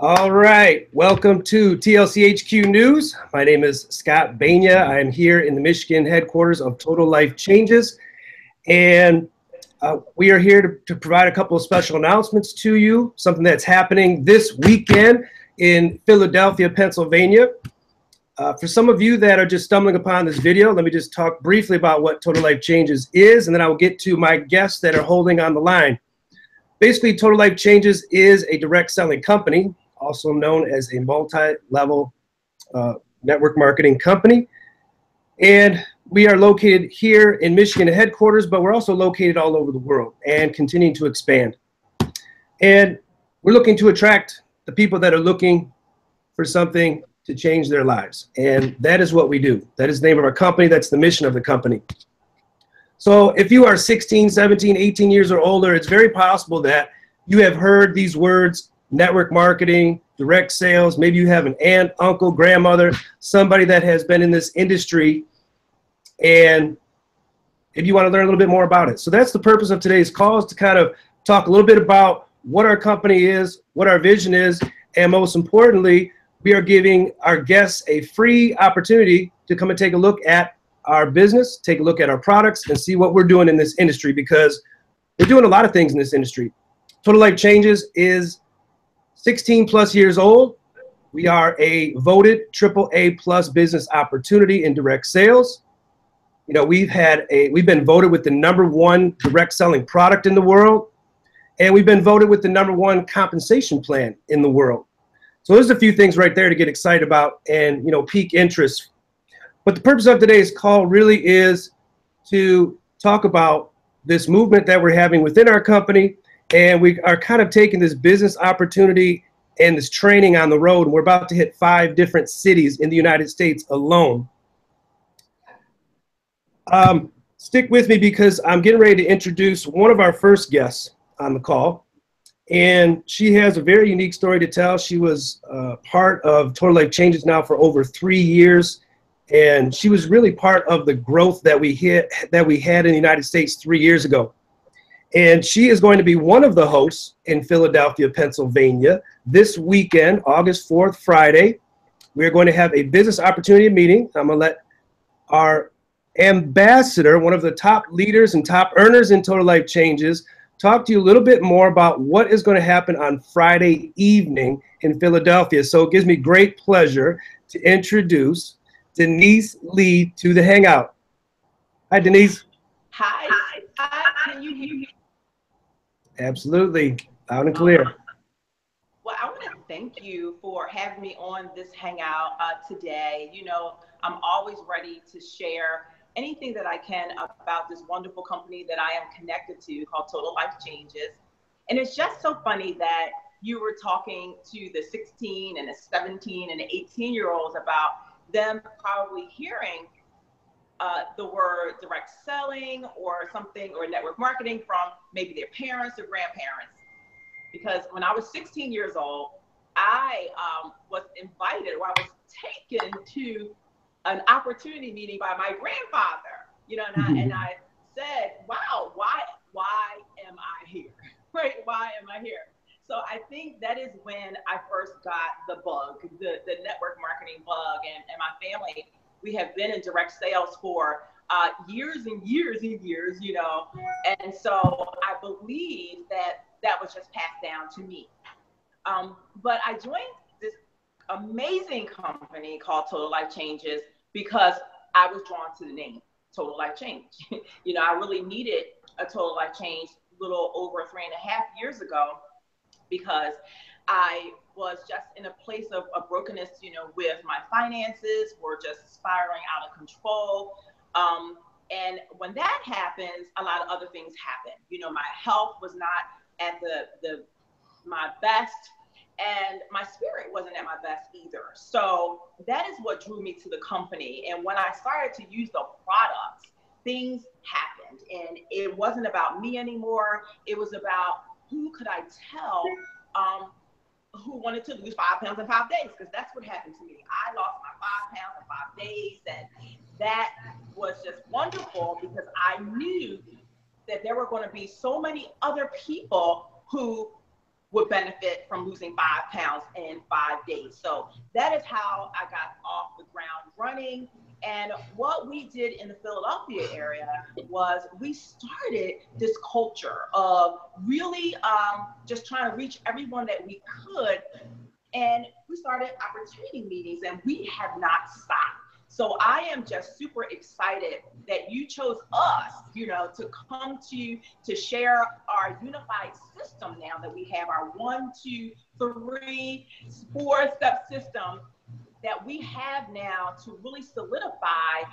All right, welcome to TLC HQ News. My name is Scott Bania. I am here in the Michigan headquarters of Total Life Changes, and we are here to provide a couple of special announcements to you, something that's happening this weekend in Philadelphia, Pennsylvania. For some of you that are just stumbling upon this video, let me just talk briefly about what Total Life Changes is, and then I will get to my guests that are holding on the line. Basically, Total Life Changes is a direct selling company, also known as a multi-level network marketing company. And we are located here in Michigan headquarters, but we're also located all over the world and continuing to expand. And we're looking to attract the people that are looking for something to change their lives. And that is what we do. That is the name of our company. That's the mission of the company. So if you are 16, 17, 18 years or older, it's very possible that you have heard these words: network marketing, direct sales. Maybe you have an aunt, uncle, grandmother, somebody that has been in this industry, and if you want to learn a little bit more about it. So that's the purpose of today's call, is to kind of talk a little bit about what our company is, what our vision is, and most importantly, we are giving our guests a free opportunity to come and take a look at our business, take a look at our products, and see what we're doing in this industry, because we're doing a lot of things in this industry. Total Life Changes is 16 plus years old. We are a voted AAA plus business opportunity in direct sales. You know, we've been voted with the #1 direct selling product in the world, and we've been voted with the #1 compensation plan in the world. So there's a few things right there to get excited about and, you know, pique interest. But the purpose of today's call really is to talk about this movement that we're having within our company. And we are kind of taking this business opportunity and this training on the road. And we're about to hit 5 different cities in the United States alone. Stick with me, because I'm getting ready to introduce one of our first guests on the call. And she has a very unique story to tell. She was part of Total Life Changes now for over 3 years. And she was really part of the growth that we had in the United States 3 years ago. And she is going to be one of the hosts in Philadelphia, Pennsylvania this weekend, August 4th, Friday. We're going to have a business opportunity meeting. I'm going to let our ambassador, one of the top leaders and top earners in Total Life Changes, talk to you a little bit more about what is going to happen on Friday evening in Philadelphia. So it gives me great pleasure to introduce Denise Lee to the Hangout. Hi, Denise. Hi. Can you hear me? Absolutely. Loud and clear. Well, I want to thank you for having me on this Hangout today. You know, I'm always ready to share anything that I can about this wonderful company that I am connected to called Total Life Changes. And it's just so funny that you were talking to the 16 and the 17 and the 18-year-olds about them probably hearing the word direct selling or something, or network marketing, from maybe their parents or grandparents. Because when I was 16 years old, I was invited, or I was taken to an opportunity meeting by my grandfather, you know, and I said, wow, why am I here? Right? Why am I here? So I think that is when I first got the bug, the network marketing bug, and my family, we have been in direct sales for years and years and years, you know, and so I believe that was just passed down to me. But I joined this amazing company called Total Life Changes because I was drawn to the name Total Life Change. You know, I really needed a total life change a little over 3.5 years ago, because I was just in a place of brokenness, you know, with my finances were just spiraling out of control. And when that happens, a lot of other things happen. You know, my health was not at my best, and my spirit wasn't at my best either. So that is what drew me to the company. And when I started to use the products, things happened, and it wasn't about me anymore. It was about who could I tell who wanted to lose 5 pounds in 5 days, because that's what happened to me. I lost my 5 pounds in 5 days, and that was just wonderful, because I knew that there were going to be so many other people who would benefit from losing 5 pounds in 5 days. So that is how I got off the ground running. And what we did in the Philadelphia area was we started this culture of really just trying to reach everyone that we could. And we started opportunity meetings, and we have not stopped. So I am just super excited that you chose us, to come to share our unified system now that we have our 1, 2, 3, 4-step system that we have now to really solidify,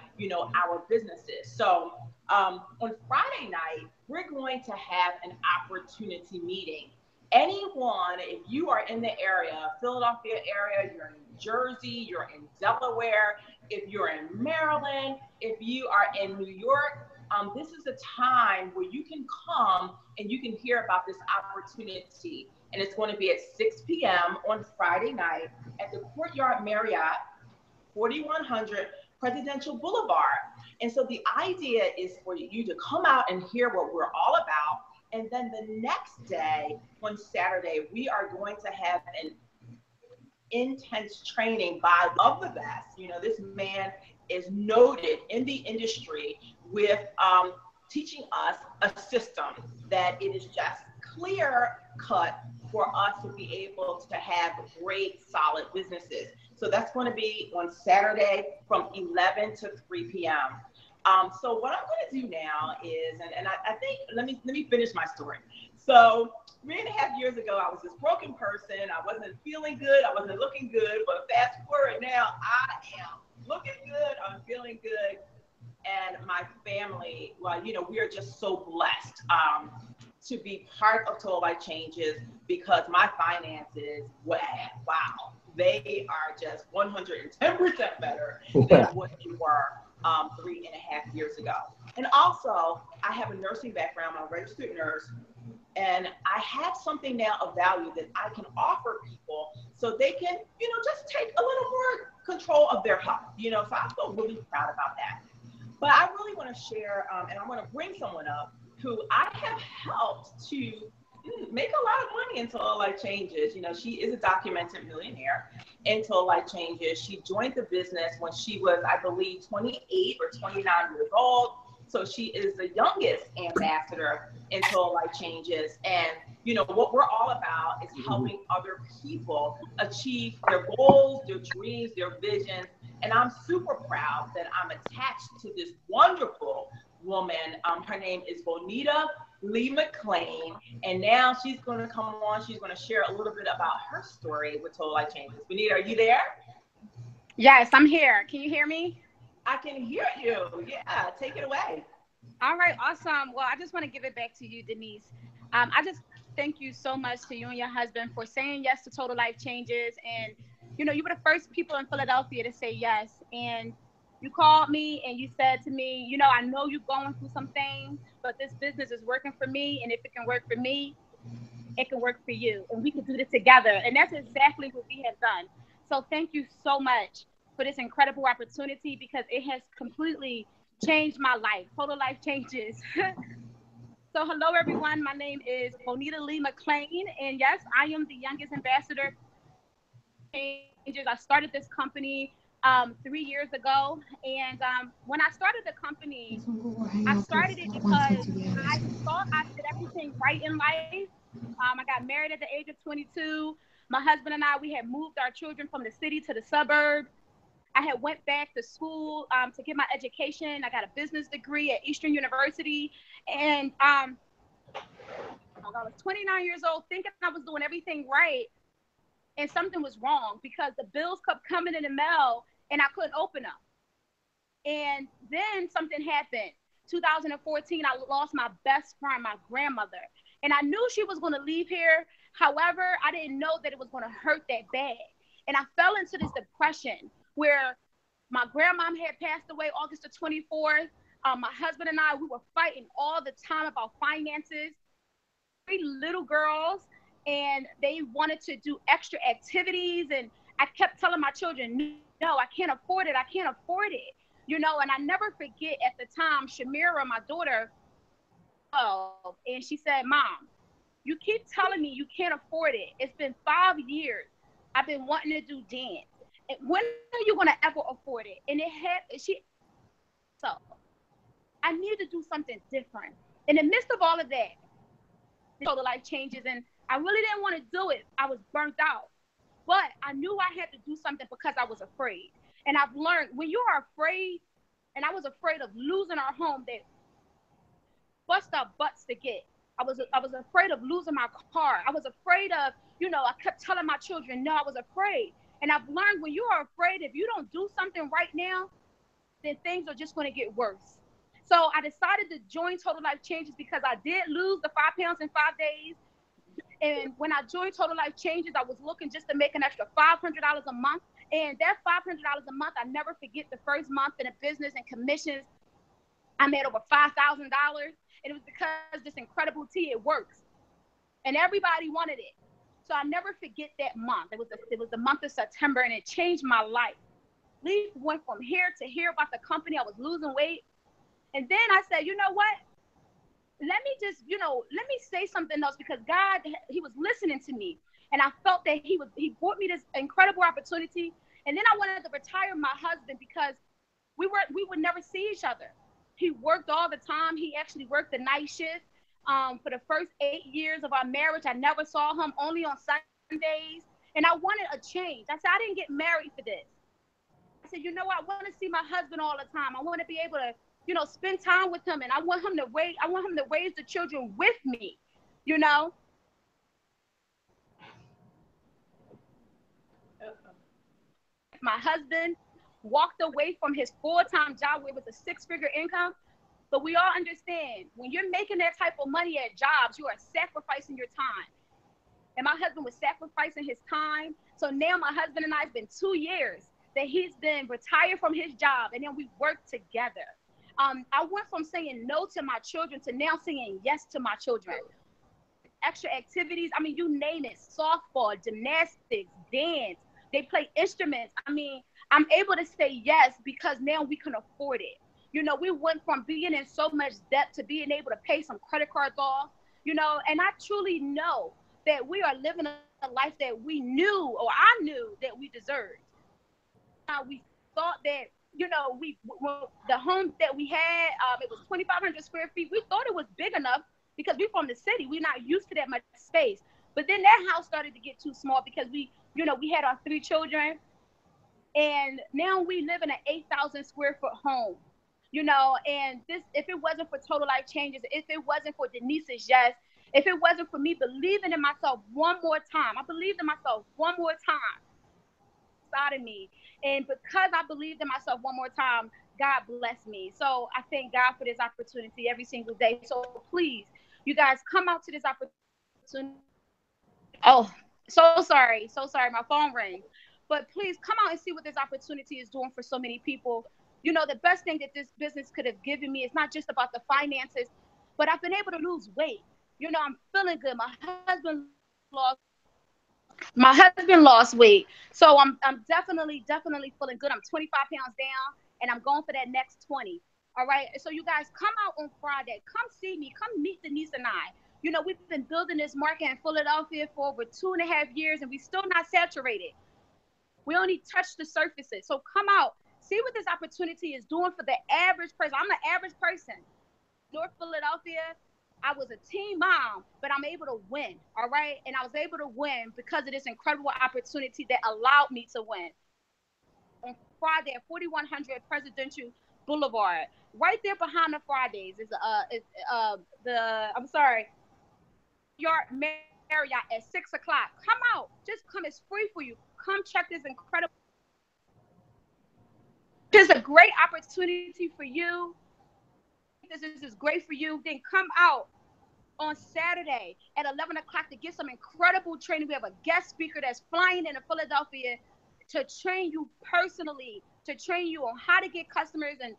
our businesses. So on Friday night, we're going to have an opportunity meeting. Anyone, if you are in the area, Philadelphia area, you're in New Jersey, you're in Delaware, if you're in Maryland, if you are in New York, this is a time where you can come and you can hear about this opportunity. And it's going to be at 6 p.m. on Friday night at the Courtyard Marriott, 4100 Presidential Boulevard. And so the idea is for you to come out and hear what we're all about. And then the next day, on Saturday, we are going to have an intense training by of the best. This man is noted in the industry with teaching us a system that it is just clear cut for us to be able to have great, solid businesses. So that's going to be on Saturday from 11 to 3 p.m. So what I'm going to do now is, and I think, let me finish my story. So 3.5 years ago, I was this broken person. I wasn't feeling good. I wasn't looking good. But fast forward now, I am looking good. I'm feeling good. And my family, well, we are just so blessed to be part of Total Life Changes because my finances, wow, they are just 110% better than what they were 3.5 years ago. And also, I have a nursing background. I'm a registered nurse. And I have something now of value that I can offer people so they can, just take a little more control of their health, so I feel really proud about that. But I really want to share, and I want to bring someone up who I have helped to make a lot of money in Total Life Changes. She is a documented millionaire in Total Life Changes. She joined the business when she was, I believe, 28 or 29 years old. So she is the youngest ambassador in Total Life Changes. And, what we're all about is helping other people achieve their goals, their dreams, their visions. And I'm super proud that I'm attached to this wonderful woman. Her name is Bonita Lee-McClain. And now she's going to come on. She's going to share a little bit about her story with Total Life Changes. Bonita, are you there? Yes, I'm here. Can you hear me? I can hear you. Yeah, take it away. All right, awesome. Well, I just want to give it back to you, Denise. I just thank you so much to you and your husband for saying yes to Total Life Changes. And, you were the first people in Philadelphia to say yes. And you called me and you said to me, I know you're going through some things, but this business is working for me. And if it can work for me, it can work for you. And we can do this together. And that's exactly what we have done. So thank you so much for this incredible opportunity because it has completely changed my life. Total Life Changes. So hello, everyone. My name is Bonita Lee-McClain. And yes, I am the youngest ambassador. I started this company 3 years ago. And when I started the company, I started it because I thought I did everything right in life. I got married at the age of 22. My husband and I, we had moved our children from the city to the suburbs. I had went back to school to get my education. I got a business degree at Eastern University. And I was 29 years old thinking I was doing everything right. And something was wrong because the bills kept coming in the mail and I couldn't open them. And then something happened. 2014, I lost my best friend, my grandmother. And I knew she was going to leave here. However, I didn't know that it was going to hurt that bad. And I fell into this depression where my grandmom had passed away August the 24th. My husband and I, we were fighting all the time about finances. 3 little girls, and they wanted to do extra activities. And I kept telling my children, no, I can't afford it. I can't afford it. And I never forget at the time, Shamira, my daughter, and she said, Mom, You keep telling me you can't afford it. It's been 5 years. I've been wanting to do dance. And when are you gonna ever afford it? And so I need to do something different. In the midst of all of that, the life changes, and I really didn't want to do it. I was burnt out. But I knew I had to do something because I was afraid. And I've learned when you are afraid, and I was afraid of losing our home that bust our butts to get. I was afraid of losing my car. I was afraid of, I kept telling my children, no, I was afraid. And I've learned when you are afraid, if you don't do something right now, then things are just going to get worse. So I decided to join Total Life Changes because I did lose the 5 pounds in 5 days. And when I joined Total Life Changes, I was looking just to make an extra $500 a month. And that $500 a month, I never forget the first month in a business and commissions, I made over $5,000. And it was because this incredible tea, it works. And everybody wanted it. So I never forget that month. It was the month of September, and it changed my life. Lee went from here to here about the company. I was losing weight. And then I said, you know what? Let me say something else, because God, he was listening to me. And I felt that he brought me this incredible opportunity. And then I wanted to retire my husband because we would never see each other. He worked all the time. He actually worked the night shift. For the first 8 years of our marriage, I never saw him, only on Sundays. And I wanted a change. I said, I didn't get married for this. I said, you know what? I want to see my husband all the time. I want to be able to, spend time with him. And I want him to raise the children with me, My husband walked away from his full-time job where it was a 6-figure income. But we all understand, when you're making that type of money at jobs, you are sacrificing your time. And my husband was sacrificing his time. So now my husband and I, it's been 2 years that he's been retired from his job, and then we work together. I went from saying no to my children to now saying yes to my children. Extra activities, you name it, softball, gymnastics, dance, they play instruments. I'm able to say yes because now we can afford it. We went from being in so much debt to being able to pay some credit cards off, and I truly know that we are living a life that I knew that we deserved. We thought that, the home that we had, it was 2,500 square feet. We thought it was big enough because we're from the city. We're not used to that much space. But then that house started to get too small because we had our 3 children. And now we live in an 8,000 square foot home. And this, if it wasn't for Total Life Changes, if it wasn't for Denise's yes, if it wasn't for me believing in myself one more time, I believed in myself one more time inside of me. And because I believed in myself one more time, God blessed me. So I thank God for this opportunity every single day. So please, you guys, come out to this opportunity. Oh, so sorry. My phone rang. But please come out and see what this opportunity is doing for so many people. The best thing that this business could have given me is not just about the finances, but I've been able to lose weight. I'm feeling good. My husband lost weight. So I'm definitely feeling good. I'm 25 pounds down, and I'm going for that next 20. All right. So you guys come out on Friday. Come see me. Come meet Denise and I. We've been building this market in Philadelphia for over 2.5 years, and we're still not saturated. We only touch the surfaces. So come out. See what this opportunity is doing for the average person. I'm an average person. North Philadelphia, I was a teen mom, but I'm able to win, all right? And I was able to win because of this incredible opportunity that allowed me to win. On Friday at 4100 Presidential Boulevard, right there behind the Fridays is Yard Marriott at 6 o'clock. Come out. Just come. It's free for you. Come check this incredible. This is a great opportunity for you. This is great for you. Then come out on Saturday at 11 o'clock to get some incredible training. We have a guest speaker that's flying into Philadelphia to train you personally, to train you on how to get customers and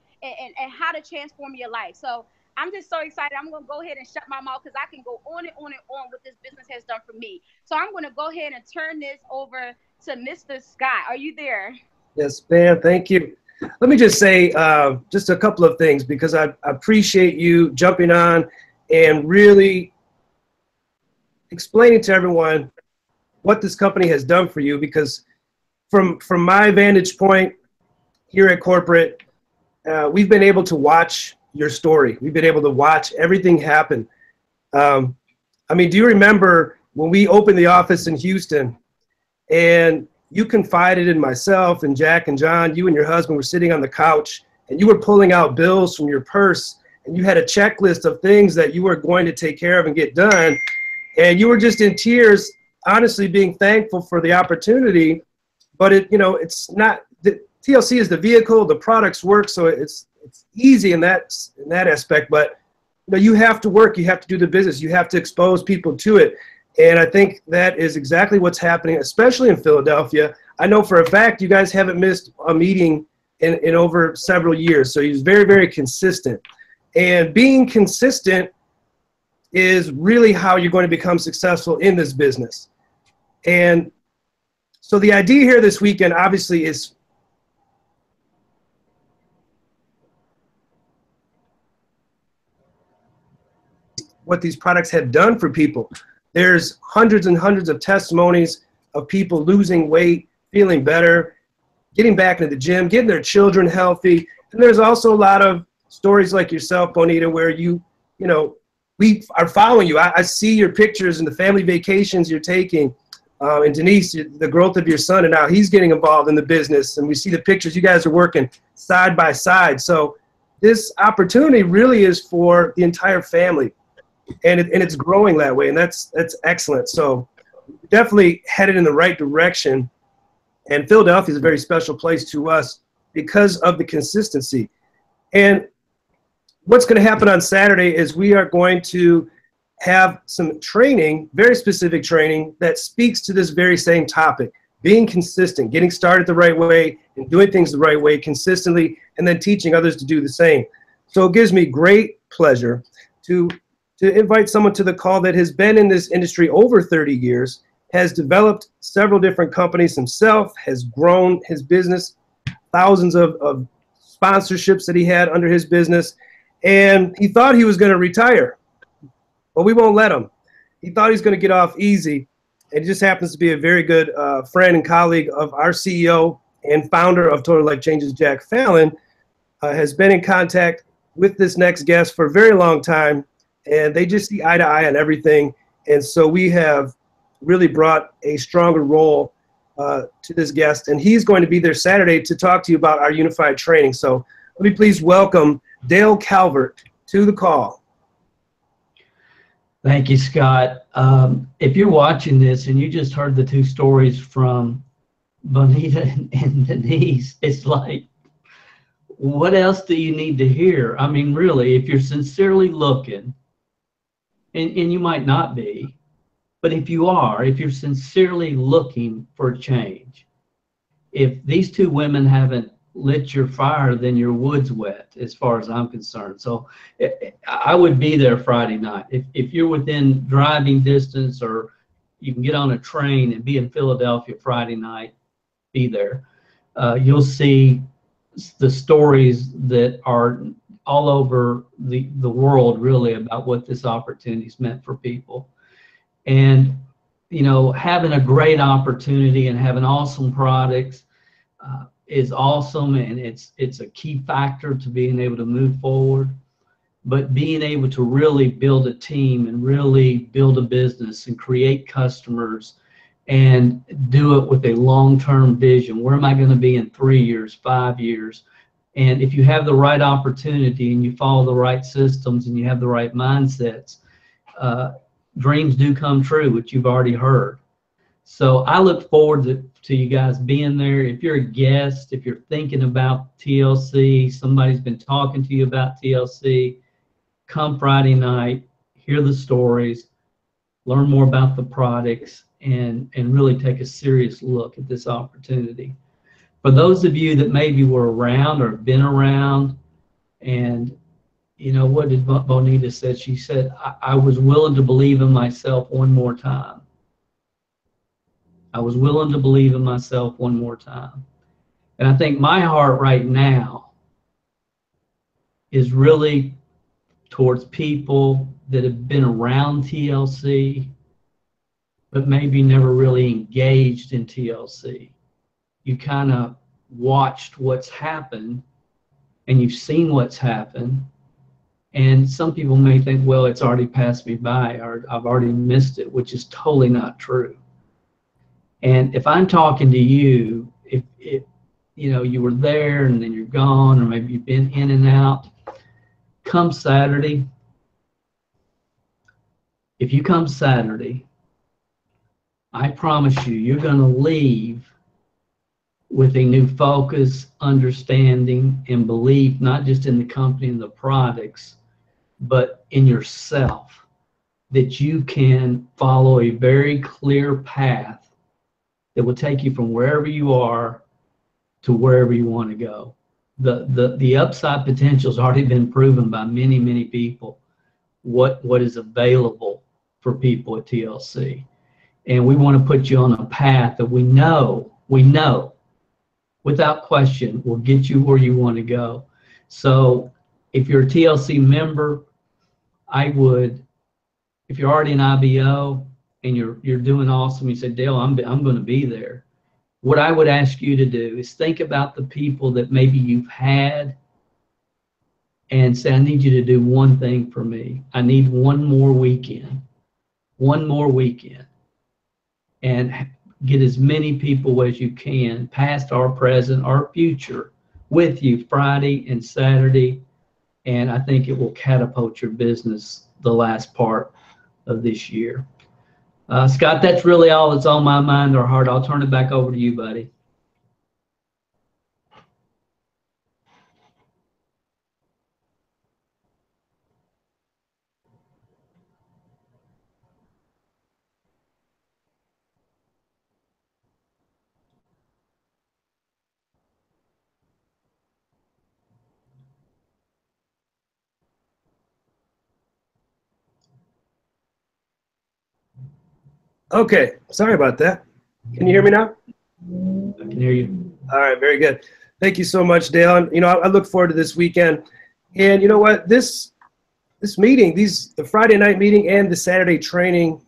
how to transform your life. So I'm just so excited. I'm going to go ahead and shut my mouth because I can go on and on and on what this business has done for me. So I'm going to go ahead and turn this over to Mr. Scott. Are you there? Yes, ma'am. Thank you. Let me just say just a couple of things, because I appreciate you jumping on and really explaining to everyone what this company has done for you, because from my vantage point here at corporate, we've been able to watch your story. We've been able to watch everything happen. I mean, do you remember when we opened the office in Houston and you confided in myself and Jack and John, you and your husband were sitting on the couch and you were pulling out bills from your purse and you had a checklist of things that you were going to take care of and get done. And you were just in tears, honestly being thankful for the opportunity. But it's not, the TLC is the vehicle, the products work, so it's easy in that aspect. But you have to work, you have to do the business, you have to expose people to it. And I think that is exactly what's happening, especially in Philadelphia. I know for a fact you guys haven't missed a meeting in over several years. So he's very, very consistent. And being consistent is really how you're going to become successful in this business. And so the idea here this weekend, obviously, is what these products have done for people. There's hundreds and hundreds of testimonies of people losing weight, feeling better, getting back into the gym, getting their children healthy. And there's also a lot of stories like yourself, Bonita, where we are following you. I see your pictures and the family vacations you're taking. And Denise, the growth of your son, and now he's getting involved in the business. And we see the pictures. You guys are working side by side. So this opportunity really is for the entire family. And it's growing that way. And that's excellent. So definitely headed in the right direction. And Philadelphia is a very special place to us because of the consistency. And what's going to happen on Saturday is we are going to have some training, very specific training, that speaks to this very same topic. Being consistent, getting started the right way, and doing things the right way consistently, and then teaching others to do the same. So it gives me great pleasure to invite someone to the call that has been in this industry over 30 years, has developed several different companies himself, has grown his business, thousands of sponsorships that he had under his business, and he thought he was going to retire, but we won't let him. He thought he was going to get off easy, and he just happens to be a very good friend and colleague of our CEO and founder of Total Life Changes, Jack Fallon, has been in contact with this next guest for a very long time, and they just see eye to eye on everything. And so we have really brought a stronger role to this guest, and he's going to be there Saturday to talk to you about our unified training. So let me please welcome Dale Calvert to the call. Thank you, Scott. If you're watching this and you just heard the two stories from Bonita and Denise, it's like, what else do you need to hear? I mean, really, if you're sincerely looking, and you might not be, but if you are, if you're sincerely looking for a change, if these two women haven't lit your fire, then your wood's wet, as far as I'm concerned. So I would be there Friday night. If you're within driving distance, or you can get on a train and be in Philadelphia Friday night, be there. You'll see the stories that are all over the world, really, about what this opportunity's meant for people. And having a great opportunity and having awesome products is awesome, and it's a key factor to being able to move forward. But being able to really build a team and really build a business and create customers and do it with a long-term vision. Where am I going to be in 3 years, 5 years? And if you have the right opportunity and you follow the right systems and you have the right mindsets, dreams do come true, which you've already heard. So I look forward to you guys being there. If you're a guest, if you're thinking about TLC, somebody's been talking to you about TLC, come Friday night, hear the stories, learn more about the products, and really take a serious look at this opportunity. For those of you that maybe were around or have been around, and what did Bonita said? She said, I was willing to believe in myself one more time. I was willing to believe in myself one more time. And I think my heart right now is really towards people that have been around TLC, but maybe never really engaged in TLC. You kind of watched what's happened, and you've seen what's happened. And some people may think, well, it's already passed me by, or I've already missed it, which is totally not true. And if I'm talking to you, if you know, you were there and then you're gone, or maybe you've been in and out, come Saturday. If you come Saturday, I promise you, you're going to leave with a new focus, understanding, and belief, not just in the company and the products, but in yourself, that you can follow a very clear path that will take you from wherever you are to wherever you want to go. The upside potential has already been proven by many, many people, what is available for people at TLC. And we want to put you on a path that we know, without question, will get you where you want to go. So if you're a TLC member, I would, if you're already an IBO and you're doing awesome, you say, Dale, I'm going to be there. What I would ask you to do is think about the people that maybe you've had and say, I need you to do one thing for me. I need one more weekend. And get as many people as you can, past or present or future, with you Friday and Saturday. And I think it will catapult your business the last part of this year. Scott, that's really all that's on my mind or heart. I'll turn it back over to you, buddy. Okay, sorry about that. Can you hear me now? I can hear you. All right, very good. Thank you so much, Dale. And, you know, I look forward to this weekend. And you know what? This meeting, the Friday night meeting and the Saturday training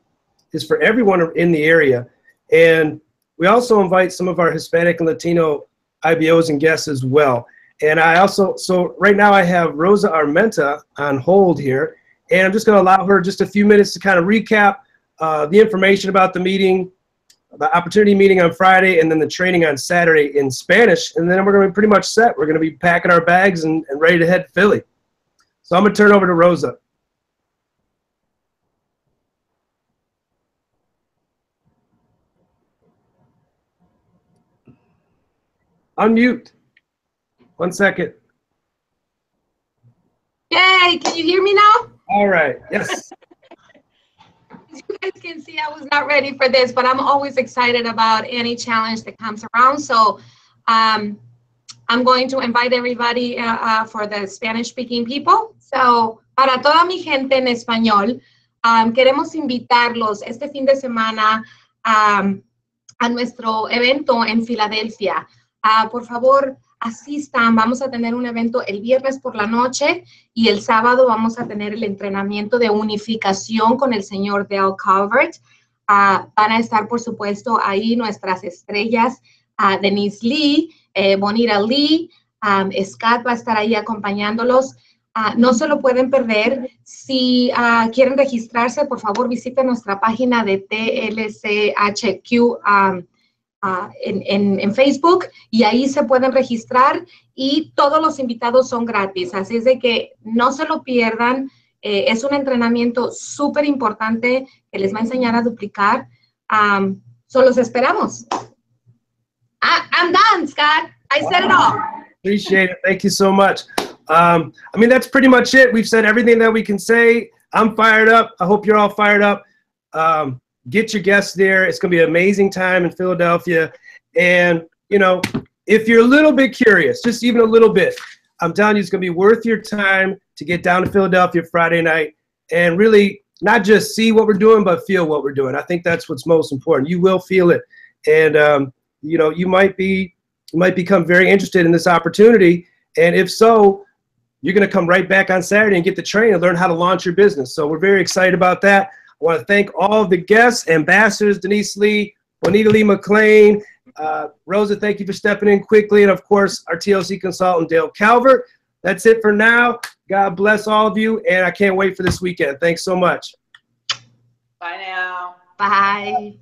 is for everyone in the area. And we also invite some of our Hispanic and Latino IBOs and guests as well. And I also, so right now I have Rosa Armenta on hold here. And I'm just going to allow her just a few minutes to kind of recap the information about the meeting, the opportunity meeting on Friday, and then the training on Saturday in Spanish. And then we're going to be pretty much set. We're going to be packing our bags and ready to head to Philly. So I'm going to turn over to Rosa. Unmute. 1 second. Yay, can you hear me now? All right, yes. As you guys can see, I was not ready for this, but I'm always excited about any challenge that comes around. So I'm going to invite everybody for the Spanish-speaking people. So para toda mi gente en español, queremos invitarlos este fin de semana a nuestro evento en Filadelfia. Por favor, asistan. Vamos a tener un evento el viernes por la noche y el sábado vamos a tener el entrenamiento de unificación con el señor Calvert. Van a estar, por supuesto, ahí nuestras estrellas, Denise Lee, Bonita Lee, Scott va a estar ahí acompañándolos. No se lo pueden perder. Si quieren registrarse, por favor, visiten nuestra página de TLCHQ en Facebook y ahí se pueden registrar y todos los invitados son gratis. Así es de que no se lo pierdan. Es un entrenamiento súper importante que les va a enseñar a duplicar. Los esperamos. I'm done, Scott. I said it all. Appreciate it. Thank you so much. I mean, that's pretty much it. We've said everything that we can say. I'm fired up. I hope you're all fired up. Get your guests there. It's going to be an amazing time in Philadelphia. And, you know, if you're a little bit curious, just even a little bit, I'm telling you, it's going to be worth your time to get down to Philadelphia Friday night and really not just see what we're doing, but feel what we're doing. I think that's what's most important. You will feel it. And, you know, you might become very interested in this opportunity. And if so, you're going to come right back on Saturday and get the training and learn how to launch your business. So we're very excited about that. I want to thank all of the guests, ambassadors, Denise Lee, Bonita Lee-McClain, Rosa, thank you for stepping in quickly, and of course, our TLC consultant, Dale Calvert. That's it for now. God bless all of you, and I can't wait for this weekend. Thanks so much. Bye now. Bye.